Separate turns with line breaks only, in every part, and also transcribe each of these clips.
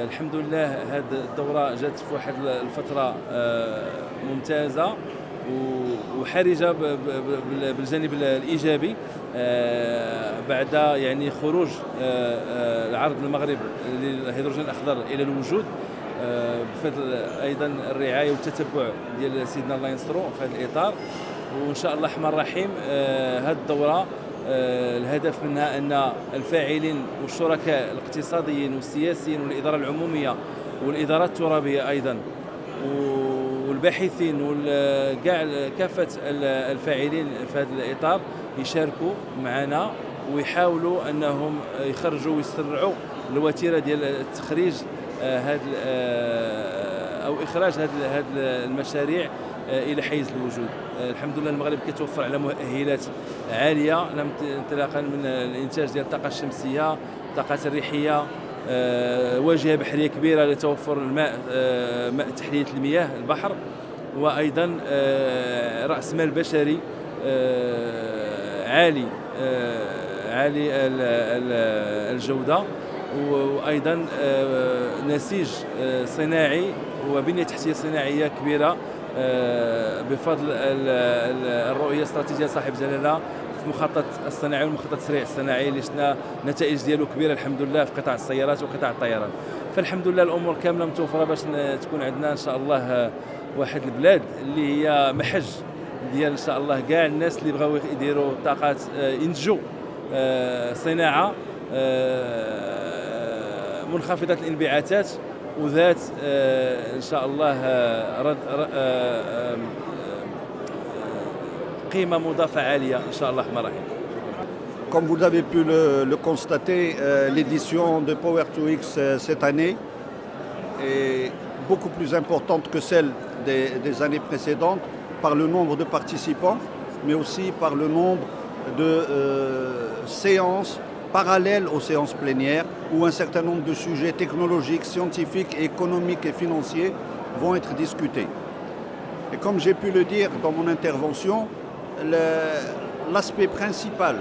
الحمد لله هذه الدورة جات في واحد الفترة ممتازة وحرجة بالجانب الإيجابي بعد يعني خروج العرض المغرب للهيدروجين الأخضر إلى الوجود بفضل أيضا الرعاية والتتبع ديال سيدنا الله ينصرو في هذا الإطار. وإن شاء الله الرحمن الرحيم هذه الدورة الهدف منها أن الفاعلين والشركاء الاقتصاديين والسياسيين والإدارة العمومية والإدارات الترابية أيضا والباحثين وكاع كافة الفاعلين في هذا الإطار يشاركوا معنا ويحاولوا أنهم يخرجوا ويسرعوا الوتيرة ديال التخريج أو إخراج هذه المشاريع إلى حيز الوجود. الحمد لله المغرب كيتوفر على مؤهلات عالية انطلاقا من الإنتاج ديال الطاقة الشمسية، الطاقة الريحية، واجهة بحرية كبيرة لتوفر الماء، ماء تحلية المياه البحر، وأيضا رأس مال بشري عالي الجودة، وأيضا نسيج صناعي وبنية تحتية صناعية كبيرة بفضل الرؤية الاستراتيجية صاحب جلالة في مخطط الصناعي والمخطط التسريع الصناعي اللي شفنا نتائج ديالو كبيرة الحمد لله في قطاع السيارات وقطاع الطيران. فالحمد لله الأمور كاملة متوفرة باش تكون عندنا إن شاء الله واحد البلاد اللي هي محج ديال إن شاء الله كاع الناس اللي بغاو يديروا طاقات ينتجوا صناعة منخفضة الانبعاثات وذات إن شاء الله قيمة مضافة عالية إن شاء الله الرحمن الرحيم.
Comme vous avez pu le constater, l'édition de Power2X cette année est beaucoup plus importante que celle des années précédentes par le nombre de participants, mais aussi par le nombre de séances parallèles aux séances plénières où un certain nombre de sujets technologiques, scientifiques, économiques et financiers vont être discutés. Et comme j'ai pu le dire dans mon intervention, l'aspect principal,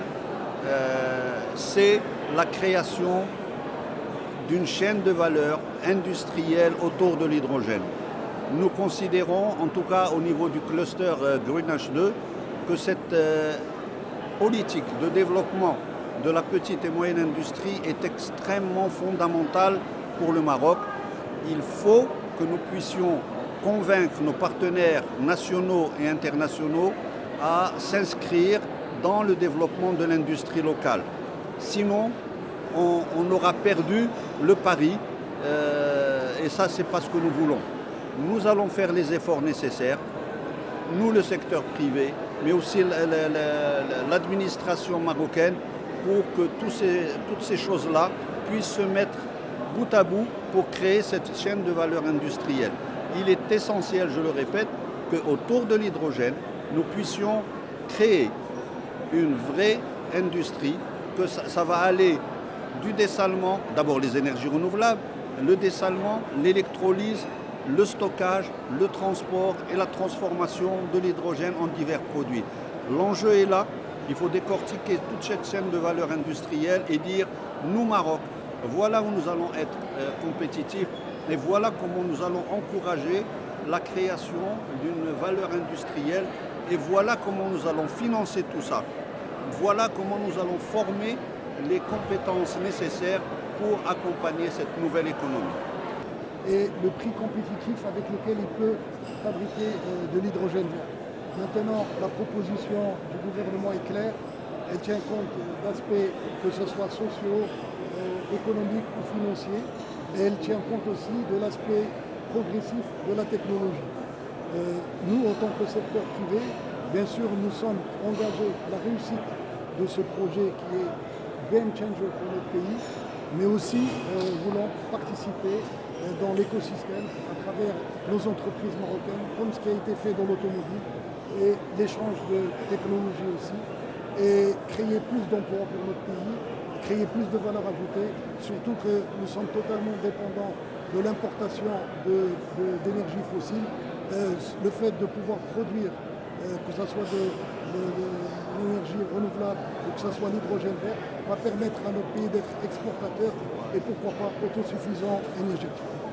c'est la création d'une chaîne de valeur industrielle autour de l'hydrogène. Nous considérons, en tout cas au niveau du cluster Green H2, que cette politique de développement de la petite et moyenne industrie est extrêmement fondamentale pour le Maroc. Il faut que nous puissions convaincre nos partenaires nationaux et internationaux à s'inscrire dans le développement de l'industrie locale. Sinon, on aura perdu le pari et ça, c'est pas ce que nous voulons. Nous allons faire les efforts nécessaires, nous le secteur privé, mais aussi l'administration marocaine, pour que toutes ces choses-là puissent se mettre bout à bout pour créer cette chaîne de valeur industrielle. Il est essentiel, je le répète, qu'autour de l'hydrogène, nous puissions créer une vraie industrie, que ça va aller du dessalement, d'abord les énergies renouvelables, le dessalement, l'électrolyse, le stockage, le transport et la transformation de l'hydrogène en divers produits. L'enjeu est là. Il faut décortiquer toute cette chaîne de valeur industrielle et dire, nous Maroc, voilà où nous allons être compétitifs et voilà comment nous allons encourager la création d'une valeur industrielle et voilà comment nous allons financer tout ça. Voilà comment nous allons former les compétences nécessaires pour accompagner cette nouvelle économie.
Et le prix compétitif avec lequel il peut fabriquer de l'hydrogène vert. Maintenant, la proposition du gouvernement est claire. Elle tient compte d'aspects que ce soit sociaux, économiques ou financiers. Et elle tient compte aussi de l'aspect progressif de la technologie. Nous, en tant que secteur privé, bien sûr, nous sommes engagés à la réussite de ce projet qui est game changer pour notre pays, mais aussi voulons participer dans l'écosystème à travers nos entreprises marocaines, comme ce qui a été fait dans l'automobile, et l'échange de technologies aussi, et créer plus d'emplois pour notre pays, créer plus de valeur ajoutée, surtout que nous sommes totalement dépendants de l'importation d'énergie fossile. Le fait de pouvoir produire, que ce soit de énergie renouvelable, ou que ce soit l'hydrogène vert, va permettre à notre pays d'être exportateur et pourquoi pas autosuffisant énergétiquement.